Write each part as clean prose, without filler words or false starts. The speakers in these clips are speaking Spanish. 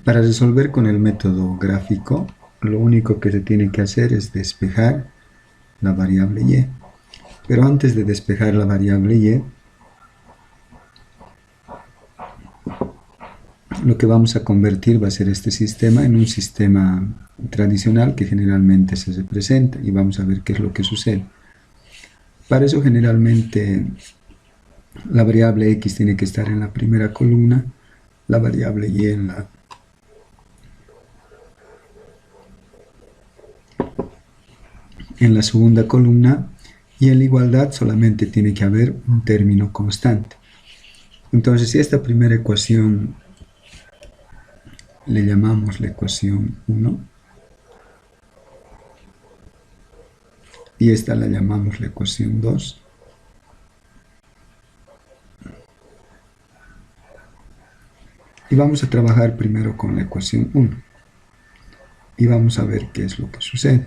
Para resolver con el método gráfico, lo único que se tiene que hacer es despejar la variable y. Pero antes de despejar la variable y, lo que vamos a convertir va a ser este sistema en un sistema tradicional que generalmente se representa, y vamos a ver qué es lo que sucede. Para eso generalmente la variable x tiene que estar en la primera columna, la variable y en la segunda columna, y en la igualdad solamente tiene que haber un término constante. Entonces, si esta primera ecuación le llamamos la ecuación 1, y esta la llamamos la ecuación 2, y vamos a trabajar primero con la ecuación 1, y vamos a ver qué es lo que sucede.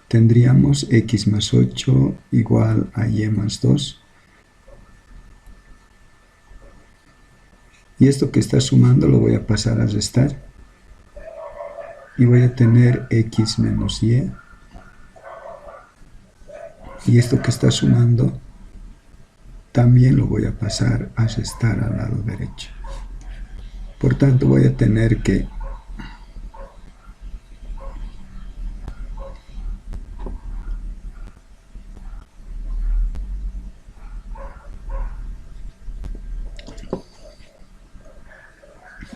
Tendríamos x más 8 igual a y más 2. Y esto que está sumando lo voy a pasar a restar. Y voy a tener x menos y. Y esto que está sumando también lo voy a pasar a restar al lado derecho. Por tanto, voy a tener que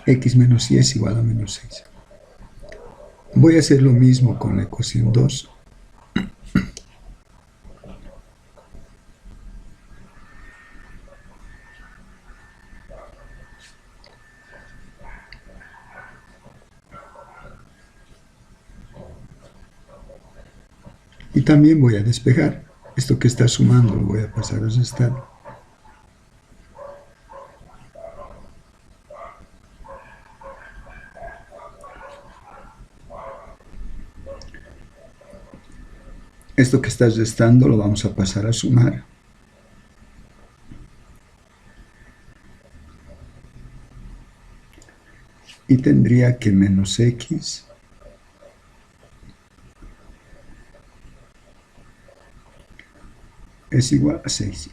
x menos y es igual a menos 6. Voy a hacer lo mismo con la ecuación 2. Y también voy a despejar. Esto que está sumando lo voy a pasar a restar. Esto que está restando lo vamos a pasar a sumar. Y tendría que menos x es igual a 6.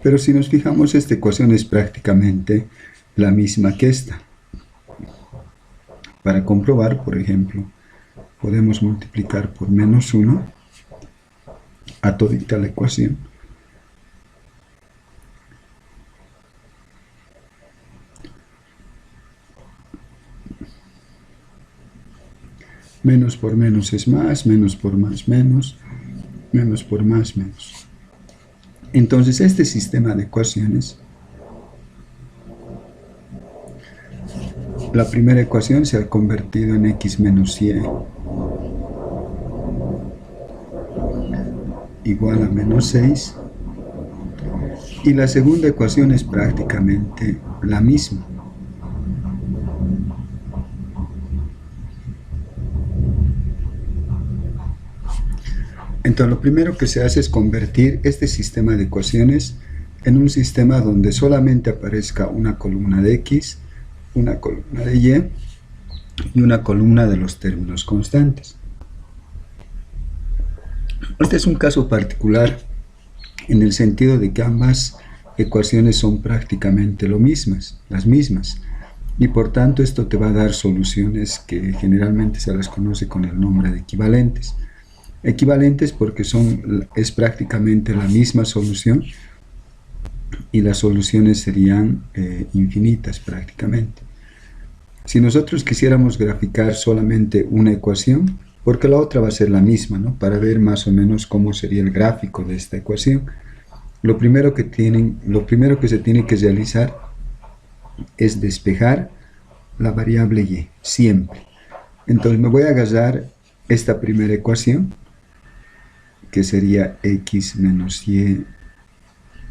Pero si nos fijamos, esta ecuación es prácticamente la misma que esta. Para comprobar, por ejemplo, podemos multiplicar por menos 1 a todita la ecuación. Menos por menos es más, menos por más menos, menos por más menos. Entonces, este sistema de ecuaciones, la primera ecuación se ha convertido en x menos y igual a menos 6, y la segunda ecuación es prácticamente la misma. Entonces, lo primero que se hace es convertir este sistema de ecuaciones en un sistema donde solamente aparezca una columna de x, una columna de y una columna de los términos constantes. Este es un caso particular en el sentido de que ambas ecuaciones son prácticamente las mismas, y por tanto esto te va a dar soluciones que generalmente se las conoce con el nombre de equivalentes. Equivalentes porque es prácticamente la misma solución, y las soluciones serían infinitas prácticamente. Si nosotros quisiéramos graficar solamente una ecuación, porque la otra va a ser la misma, ¿no? Para ver más o menos cómo sería el gráfico de esta ecuación, lo primero que se tiene que realizar es despejar la variable y, siempre. Entonces me voy a agarrar esta primera ecuación, que sería x menos y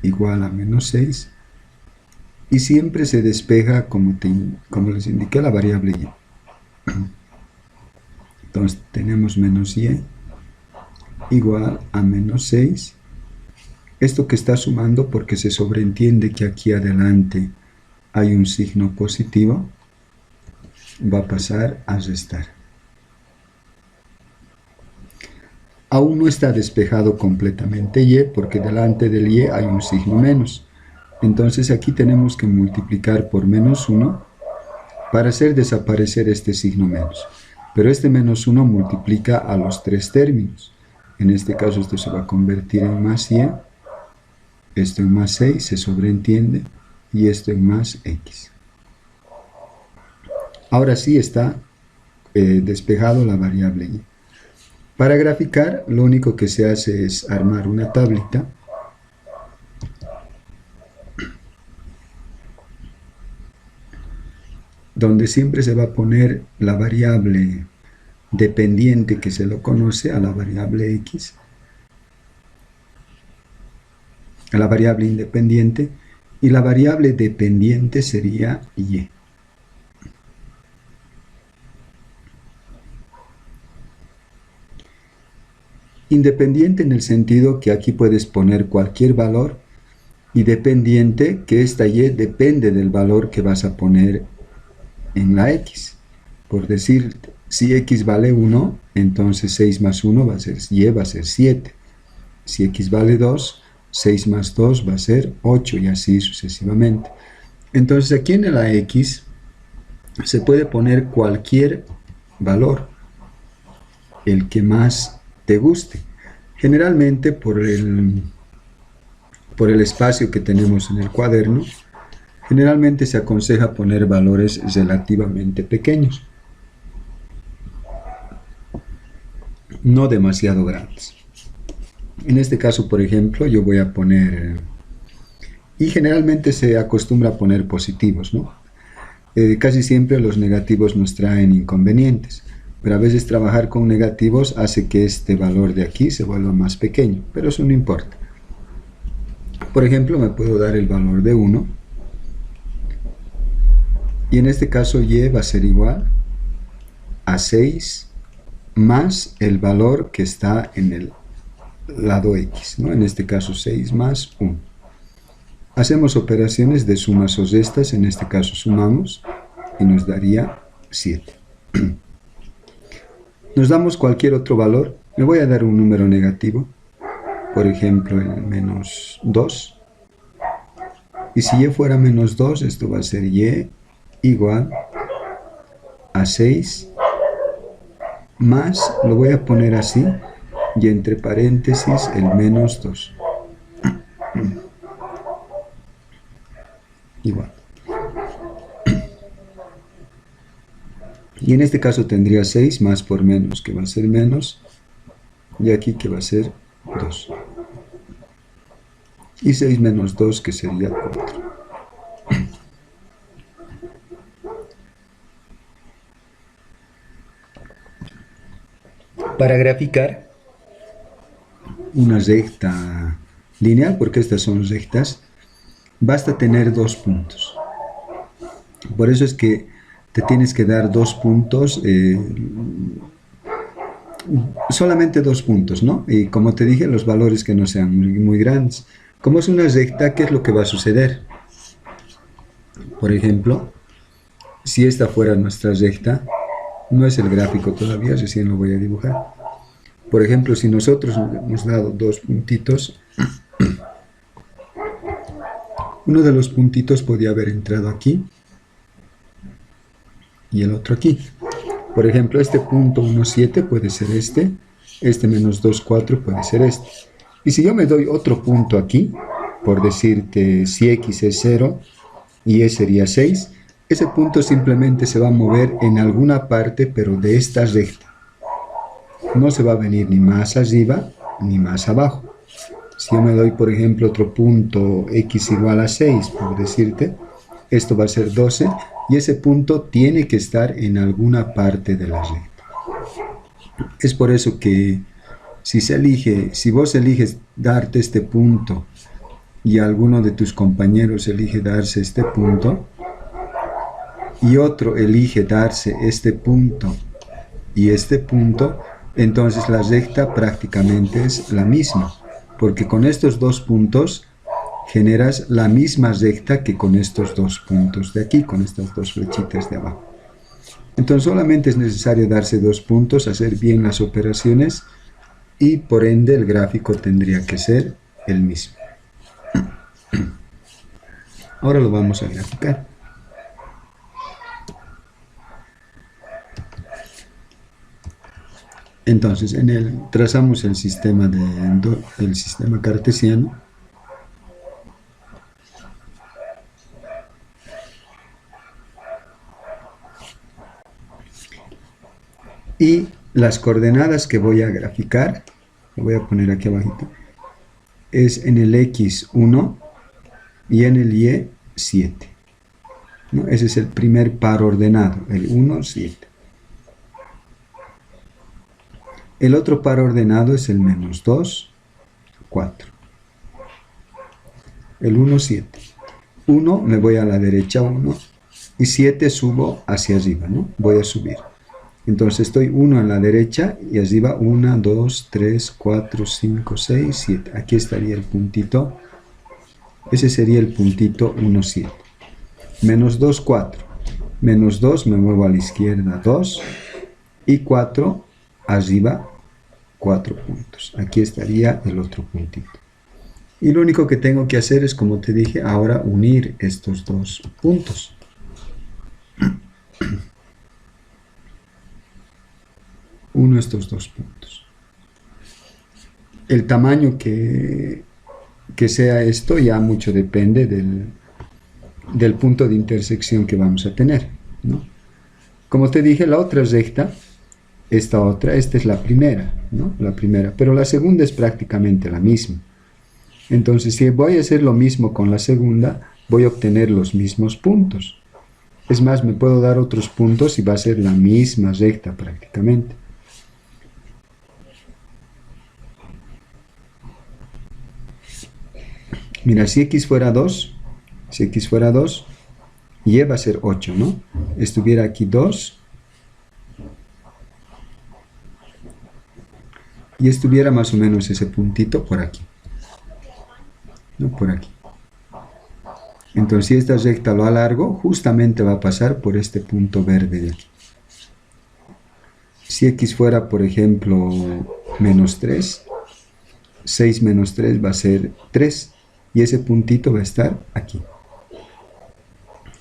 igual a menos 6, y siempre se despeja, como les indiqué, la variable y. Entonces tenemos menos y igual a menos 6. Esto que está sumando porque se sobreentiende que aquí adelante hay un signo positivo, va a pasar a restar. Aún no está despejado completamente y porque delante del y hay un signo menos. Entonces aquí tenemos que multiplicar por menos 1 para hacer desaparecer este signo menos. Pero este menos 1 multiplica a los tres términos. En este caso esto se va a convertir en más y, esto en más 6 se sobreentiende y esto en más x. Ahora sí está despejado la variable y. Para graficar, lo único que se hace es armar una tablita donde siempre se va a poner la variable dependiente que se lo conoce a la variable x, a la variable independiente, y la variable dependiente sería y. Independiente en el sentido que aquí puedes poner cualquier valor, y dependiente que esta y depende del valor que vas a poner en la x. Por decir, si x vale 1, entonces 6 más 1 va a ser y, va a ser 7. Si x vale 2, 6 más 2 va a ser 8 y así sucesivamente. Entonces aquí en la x se puede poner cualquier valor, el que más te guste. Generalmente por el espacio que tenemos en el cuaderno, generalmente se aconseja poner valores relativamente pequeños, no demasiado grandes. En este caso, por ejemplo, yo voy a poner, y generalmente se acostumbra a poner positivos, ¿no? Casi siempre los negativos nos traen inconvenientes, pero a veces trabajar con negativos hace que este valor de aquí se vuelva más pequeño, pero eso no importa. Por ejemplo, me puedo dar el valor de 1, y en este caso y va a ser igual a 6 más el valor que está en el lado x, ¿no? En este caso 6 más 1. Hacemos operaciones de sumas o restas, en este caso sumamos y nos daría 7. Nos damos cualquier otro valor, me voy a dar un número negativo, por ejemplo el menos 2, y si y fuera menos 2, esto va a ser y igual a 6 más, lo voy a poner así, y entre paréntesis el menos 2. Igual. Y en este caso tendría 6 más por menos, que va a ser menos, y aquí que va a ser 2. Y 6 menos 2, que sería 4. Para graficar una recta lineal, porque estas son rectas, basta tener 2 puntos. Por eso es que te tienes que dar 2 puntos, solamente 2 puntos, ¿no? Y como te dije, los valores que no sean muy grandes. Como es una recta, ¿qué es lo que va a suceder? Por ejemplo, si esta fuera nuestra recta, no es el gráfico todavía, recién lo voy a dibujar. Por ejemplo, si nosotros hemos dado 2 puntitos, uno de los puntitos podía haber entrado aquí y el otro aquí. Por ejemplo, este punto 1, 7 puede ser este menos 2, 4 puede ser este. Y si yo me doy otro punto aquí, por decirte si x es 0 y y sería 6, ese punto simplemente se va a mover en alguna parte, pero de esta recta. No se va a venir ni más arriba ni más abajo. Si yo me doy, por ejemplo, otro punto x igual a 6, por decirte, esto va a ser 12, y ese punto tiene que estar en alguna parte de la recta. Es por eso que si vos eliges darte este punto y alguno de tus compañeros elige darse este punto, y otro elige darse este punto y este punto, entonces la recta prácticamente es la misma, porque con estos dos puntos generas la misma recta que con estos dos puntos de aquí, con estas dos flechitas de abajo. Entonces solamente es necesario darse dos puntos, hacer bien las operaciones y por ende el gráfico tendría que ser el mismo. Ahora lo vamos a graficar. Entonces trazamos el sistema cartesiano. Y las coordenadas que voy a graficar, lo voy a poner aquí abajito, es en el X1 y en el Y 7. ¿No? Ese es el primer par ordenado, el 1, 7. El otro par ordenado es el menos 2, 4. El 1, 7. 1 me voy a la derecha 1 y 7 subo hacia arriba, ¿no? Voy a subir. Entonces estoy 1 en la derecha y arriba 1, 2, 3, 4, 5, 6, 7. Aquí estaría el puntito. Ese sería el puntito 1, 7. Menos 2, 4. Menos 2 me muevo a la izquierda 2 y 4 arriba 4 puntos. Aquí estaría el otro puntito. Y lo único que tengo que hacer es, como te dije, ahora unir estos dos puntos. Uno estos dos puntos. El tamaño que sea esto ya mucho depende del punto de intersección que vamos a tener, ¿no? Como te dije, la otra recta, esta es la primera, ¿no? La primera, pero la segunda es prácticamente la misma. Entonces, si voy a hacer lo mismo con la segunda, voy a obtener los mismos puntos. Es más, me puedo dar otros puntos y va a ser la misma recta prácticamente. Mira, si x fuera 2, y va a ser 8, ¿no? Estuviera aquí 2 y estuviera más o menos ese puntito por aquí, ¿no? Por aquí. Entonces, si esta recta lo alargo, justamente va a pasar por este punto verde de aquí. Si x fuera, por ejemplo, menos 3, 6 menos 3 va a ser 3. Y ese puntito va a estar aquí.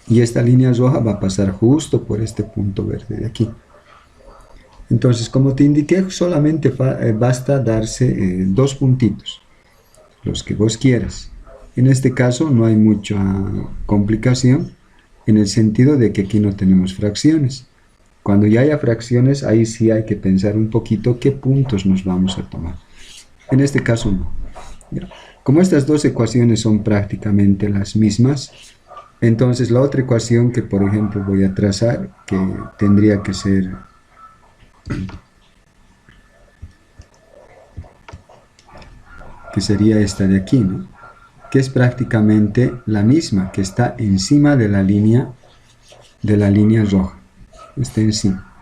Y esta línea roja va a pasar justo por este punto verde de aquí. Entonces, como te indiqué, solamente basta darse dos puntitos, los que vos quieras. En este caso no hay mucha complicación, en el sentido de que aquí no tenemos fracciones. Cuando ya haya fracciones, ahí sí hay que pensar un poquito qué puntos nos vamos a tomar. En este caso no. ¿Ya? Como estas dos ecuaciones son prácticamente las mismas, entonces la otra ecuación que, por ejemplo, voy a trazar, que tendría que ser que sería esta de aquí, ¿no? Que es prácticamente la misma, que está encima de la línea roja. Está encima.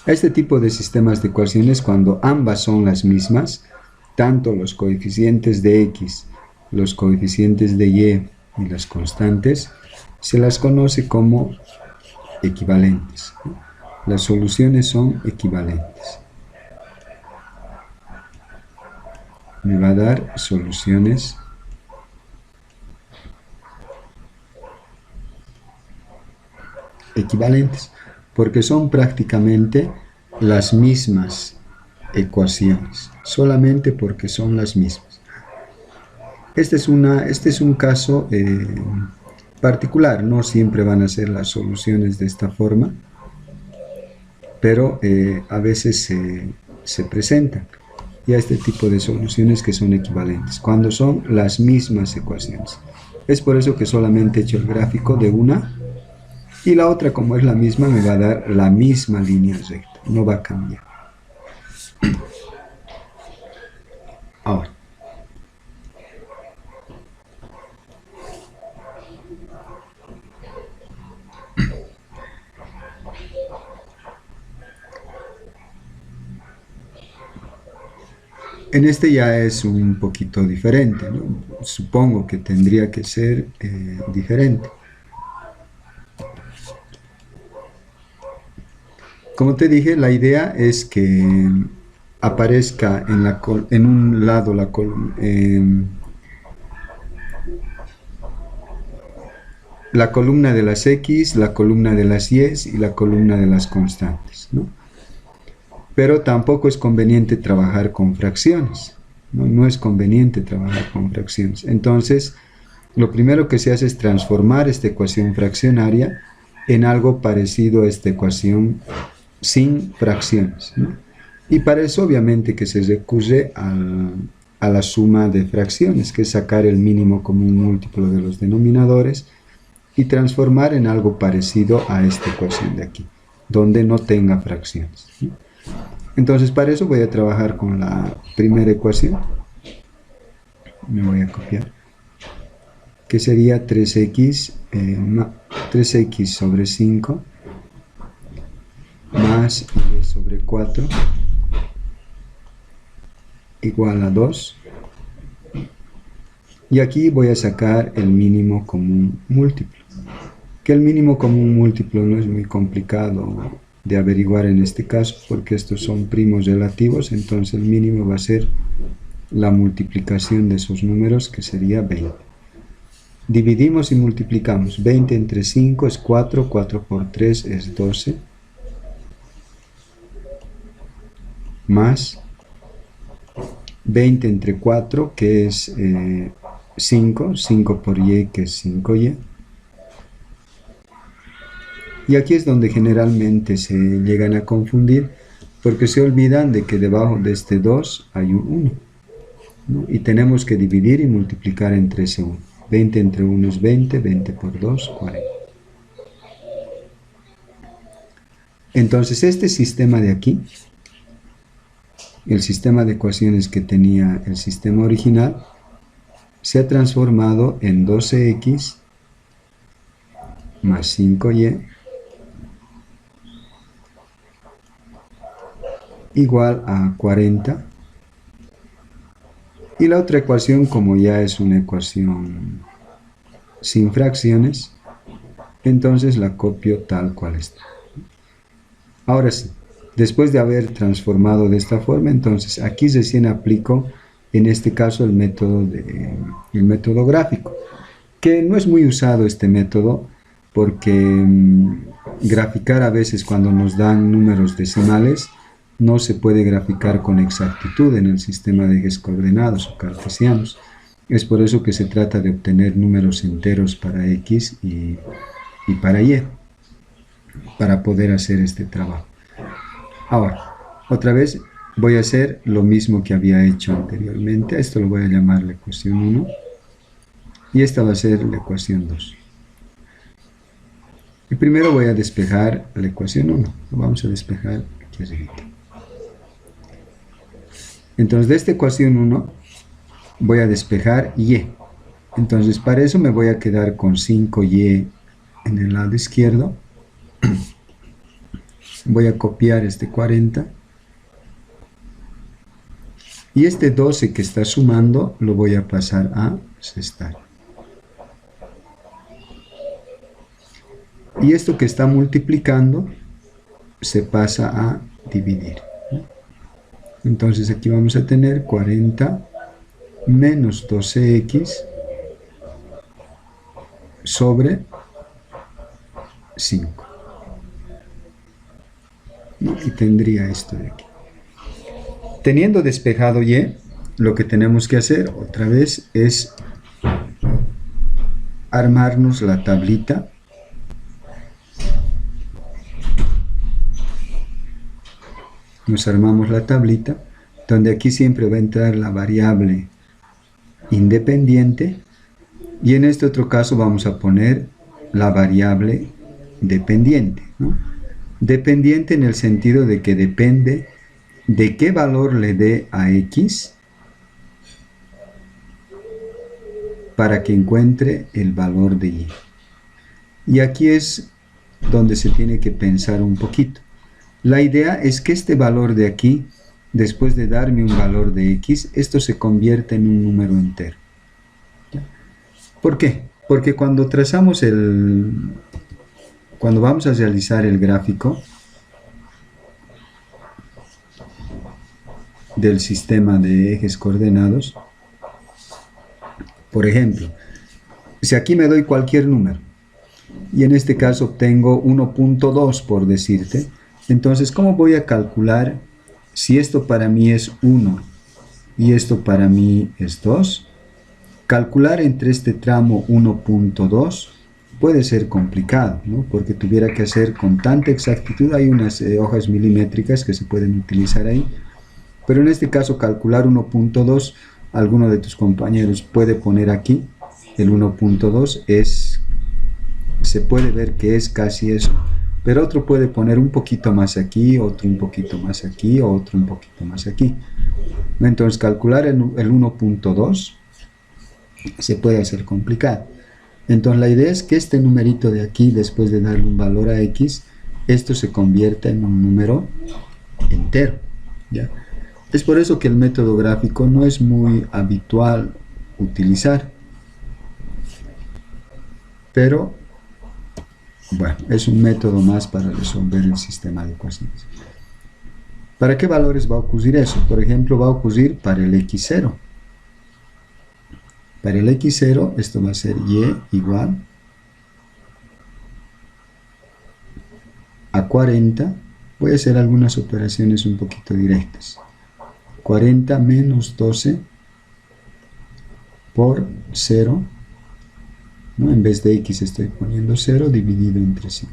Este tipo de sistemas de ecuaciones, cuando ambas son las mismas, tanto los coeficientes de x, los coeficientes de y las constantes, se las conoce como equivalentes. Las soluciones son equivalentes. Me va a dar soluciones equivalentes, porque son prácticamente las mismas ecuaciones, solamente porque son las mismas. Este es un caso particular, no siempre van a ser las soluciones de esta forma, pero a veces se presentan ya este tipo de soluciones que son equivalentes, cuando son las mismas ecuaciones. Es por eso que solamente he hecho el gráfico de una, y la otra, como es la misma, me va a dar la misma línea recta, no va a cambiar. Ahora, En este ya es un poquito diferente, ¿no? Supongo que tendría que ser diferente. Como te dije, la idea es que aparezca en un lado la columna de las X, la columna de las Y y la columna de las constantes, ¿no? Pero tampoco es conveniente trabajar con fracciones, ¿no? No es conveniente trabajar con fracciones. Entonces, lo primero que se hace es transformar esta ecuación fraccionaria en algo parecido a esta ecuación sin fracciones, ¿no? Y para eso obviamente que se recurre a la suma de fracciones, que es sacar el mínimo común múltiplo de los denominadores y transformar en algo parecido a esta ecuación de aquí, donde no tenga fracciones, ¿no? Entonces para eso voy a trabajar con la primera ecuación. Me voy a copiar, que sería 3x sobre 5 más y sobre 4 igual a 2. Y aquí voy a sacar el mínimo común múltiplo, que el mínimo común múltiplo no es muy complicado de averiguar en este caso, porque estos son primos relativos. Entonces el mínimo va a ser la multiplicación de esos números, que sería 20. Dividimos y multiplicamos. 20 entre 5 es 4, 4 por 3 es 12, más 20 entre 4, que es 5, 5 por y, que es 5y. Y aquí es donde generalmente se llegan a confundir, porque se olvidan de que debajo de este 2 hay un 1, ¿no? Y tenemos que dividir y multiplicar entre ese 1. 20 entre 1 es 20, 20 por 2, 40. Entonces este sistema de aquí, el sistema de ecuaciones que tenía el sistema original, se ha transformado en 12x más 5y igual a 40. Y la otra ecuación, como ya es una ecuación sin fracciones, entonces la copio tal cual está. Ahora sí, después de haber transformado de esta forma, entonces aquí recién aplico, en este caso, el método gráfico, que no es muy usado este método, porque graficar a veces cuando nos dan números decimales no se puede graficar con exactitud en el sistema de ejes coordenados o cartesianos. Es por eso que se trata de obtener números enteros para x y para y, para poder hacer este trabajo. Ahora, otra vez voy a hacer lo mismo que había hecho anteriormente. A esto lo voy a llamar la ecuación 1 y esta va a ser la ecuación 2. Y primero voy a despejar la ecuación 1. Lo vamos a despejar aquí arriba. Entonces de esta ecuación 1 voy a despejar y. Entonces para eso me voy a quedar con 5y en el lado izquierdo. Voy a copiar este 40. Y este 12 que está sumando lo voy a pasar a restar. Y esto que está multiplicando se pasa a dividir. Entonces aquí vamos a tener 40 menos 12x sobre 5. ¿No? Y tendría esto de aquí. Teniendo despejado y, lo que tenemos que hacer otra vez es armarnos la tablita. Nos armamos la tablita, donde aquí siempre va a entrar la variable independiente, y en este otro caso vamos a poner la variable dependiente, ¿no? Dependiente en el sentido de que depende de qué valor le dé a x para que encuentre el valor de y. Y aquí es donde se tiene que pensar un poquito. La idea es que este valor de aquí después de darme un valor de x, esto se convierte en un número entero. ¿Por qué? Porque cuando vamos a realizar el gráfico del sistema de ejes coordenados, por ejemplo, si aquí me doy cualquier número, y en este caso obtengo 1.2 por decirte, entonces, ¿cómo voy a calcular si esto para mí es 1 y esto para mí es 2? Calcular entre este tramo 1.2 puede ser complicado, ¿no? Porque tuviera que hacer con tanta exactitud. Hay unas hojas milimétricas que se pueden utilizar ahí, pero en este caso calcular 1.2, alguno de tus compañeros puede poner aquí el 1.2, se puede ver que es casi eso, pero otro puede poner un poquito más aquí, otro un poquito más aquí, otro un poquito más aquí. Entonces calcular el 1.2 se puede hacer complicado. Entonces la idea es que este numerito de aquí, después de darle un valor a x, esto se convierta en un número entero, ¿ya? Es por eso que el método gráfico no es muy habitual utilizar, pero bueno, es un método más para resolver el sistema de ecuaciones. ¿Para qué valores va a ocurrir eso? Por ejemplo, va a ocurrir para el x0. Para el x0 esto va a ser y igual a 40. Voy a hacer algunas operaciones un poquito directas. 40 menos 12 por 0, ¿no? En vez de x estoy poniendo 0 dividido entre 5.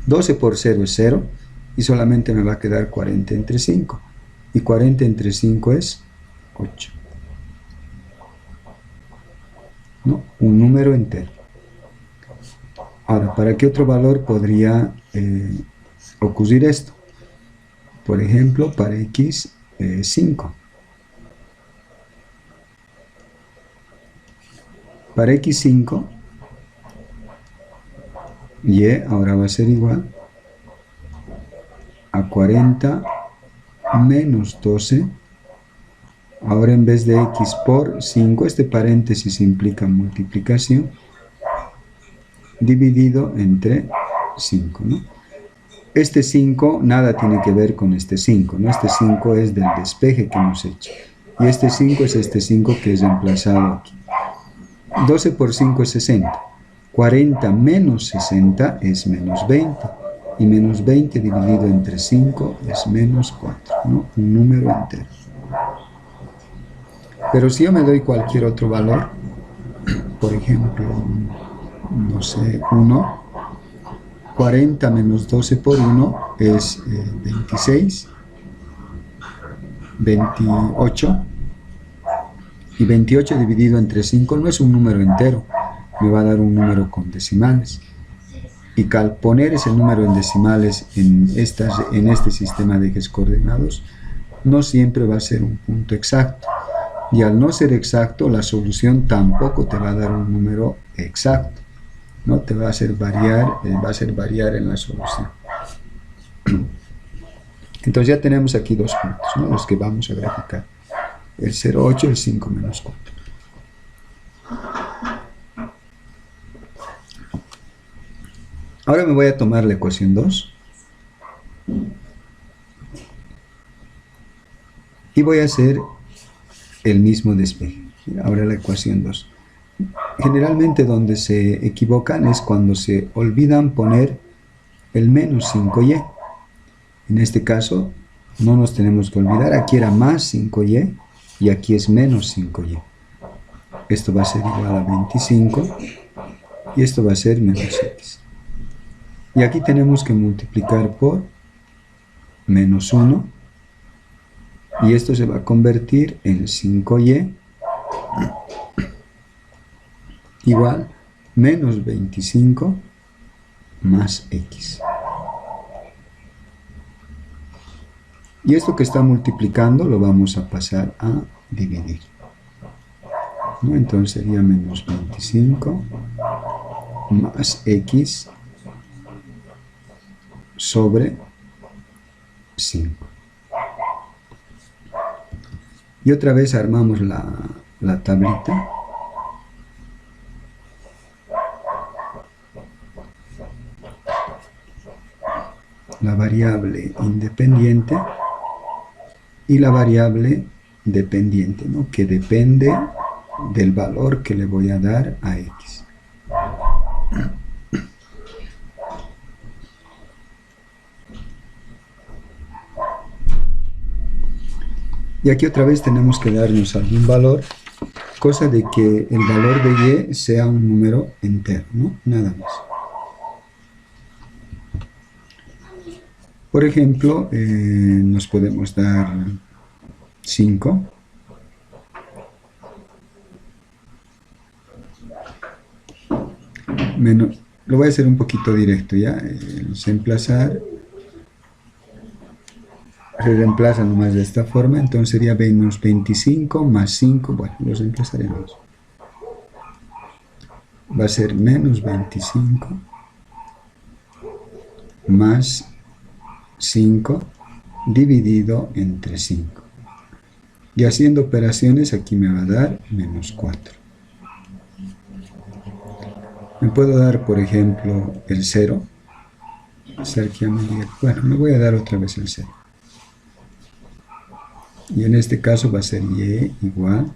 12 por 0 es 0 y solamente me va a quedar 40 entre 5. Y 40 entre 5 es 8. ¿No? Un número entero. Ahora, ¿para qué otro valor podría ocurrir esto? Por ejemplo, para x, 5. Para x5, y ahora va a ser igual a 40 menos 12. Ahora en vez de x por 5, este paréntesis implica multiplicación, dividido entre 5, ¿no? Este 5 nada tiene que ver con este 5, ¿no? Este 5 es del despeje que hemos hecho. Y este 5 es este 5 que es reemplazado aquí. 12 por 5 es 60. 40 menos 60 es menos 20. Y menos 20 dividido entre 5 es menos 4, ¿no? Un número entero. Pero si yo me doy cualquier otro valor, por ejemplo, no sé, 1, 40 menos 12 por 1 es 26, 28, y 28 dividido entre 5 no es un número entero, me va a dar un número con decimales. Y al poner ese número en decimales en este sistema de ejes coordenados, no siempre va a ser un punto exacto. Y al no ser exacto, la solución tampoco te va a dar un número exacto, ¿no? Te va a hacer variar en la solución. Entonces ya tenemos aquí dos puntos, ¿no? Los que vamos a graficar. El 0,8 y el 5 menos 4. Ahora me voy a tomar la ecuación 2 y voy a hacer el mismo despeje. Ahora la ecuación 2. Generalmente donde se equivocan es cuando se olvidan poner el menos 5y. En este caso no nos tenemos que olvidar, aquí era más 5y y aquí es menos 5y. Esto va a ser igual a 25 y esto va a ser menos x. Y aquí tenemos que multiplicar por menos 1 y esto se va a convertir en 5y igual menos 25 más x. Y esto que está multiplicando lo vamos a pasar a dividir, ¿no? Entonces sería menos 25 más x sobre 5. Y otra vez armamos la tablita. La variable independiente y la variable dependiente, ¿no? Que depende del valor que le voy a dar a x. Y aquí otra vez tenemos que darnos algún valor, cosa de que el valor de y sea un número entero, ¿no? Nada más. Por ejemplo, nos podemos dar 5 menos, lo voy a hacer un poquito directo ya, reemplazar, se reemplaza nomás de esta forma, entonces sería menos 25 más 5, bueno, los reemplazaremos. Va a ser menos 25 más 5 dividido entre 5. Y haciendo operaciones aquí me va a dar menos 4. Me puedo dar, por ejemplo, el 0. Bueno, me voy a dar otra vez el 0. Y en este caso va a ser y igual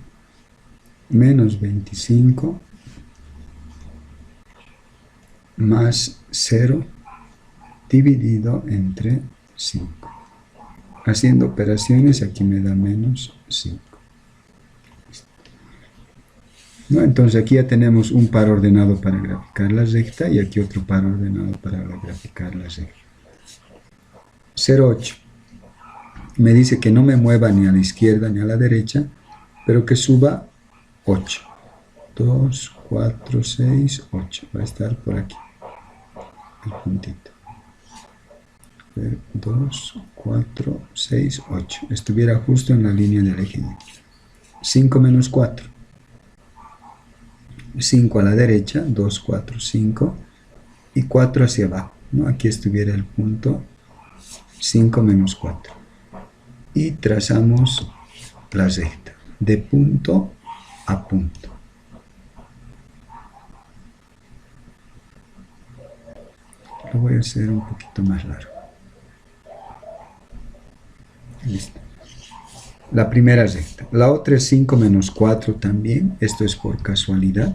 menos 25 más 0 dividido entre 5. Haciendo operaciones aquí me da menos 5. ¿No? Entonces aquí ya tenemos un par ordenado para graficar la recta y aquí otro par ordenado para graficar la recta. 0,8. Me dice que no me mueva ni a la izquierda ni a la derecha, pero que suba 8. 2, 4, 6, 8. Va a estar por aquí, el puntito. 2, 4, 6, 8. Estuviera justo en la línea del eje. 5 menos 4. 5 a la derecha, 2, 4, 5. Y 4 hacia abajo, ¿no? Aquí estuviera el punto 5 menos 4. Y trazamos la recta de punto a punto. Lo voy a hacer un poquito más largo. Listo. La primera recta. La otra es 5 menos 4 también. Esto es por casualidad.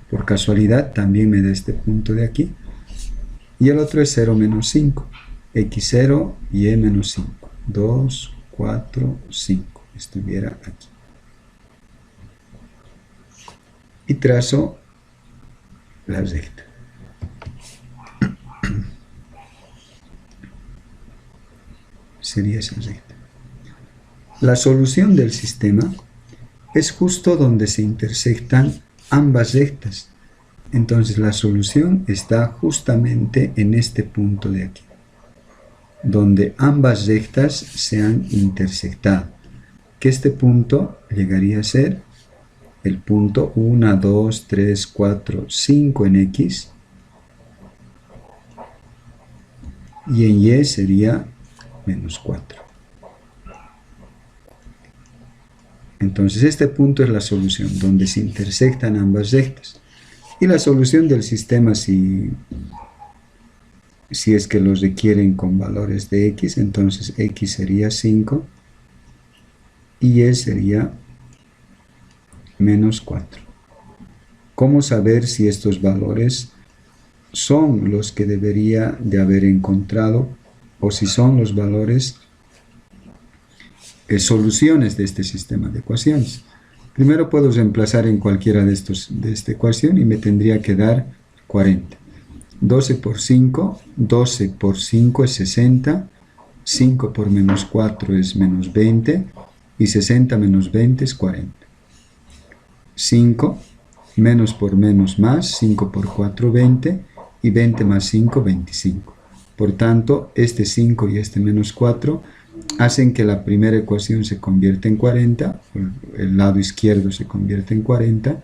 Por casualidad también me da este punto de aquí. Y el otro es 0 menos 5. X0 y E menos 5. 2, 4, 5. Estuviera aquí. Y trazo la recta. Sería esa recta. La solución del sistema es justo donde se intersectan ambas rectas. Entonces la solución está justamente en este punto de aquí, donde ambas rectas se han intersectado. Que este punto llegaría a ser el punto 1, 2, 3, 4, 5 en X. Y en Y sería menos 4. Entonces este punto es la solución, donde se intersectan ambas rectas. Y la solución del sistema, si es que los requieren con valores de X, entonces X sería 5 y Y sería menos 4. ¿Cómo saber si estos valores son los que debería de haber encontrado o si son los valores soluciones de este sistema de ecuaciones? Primero puedo reemplazar en cualquiera de esta ecuación y me tendría que dar 40. 12 por 5, 12 por 5 es 60, 5 por menos 4 es menos 20 y 60 menos 20 es 40. 5 menos por menos más, 5 por 4 20 y 20 más 5 25. Por tanto, este 5 y este menos 4 hacen que la primera ecuación se convierta en 40, el lado izquierdo se convierte en 40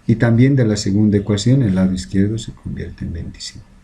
Y también de la segunda ecuación el lado izquierdo se convierte en 25.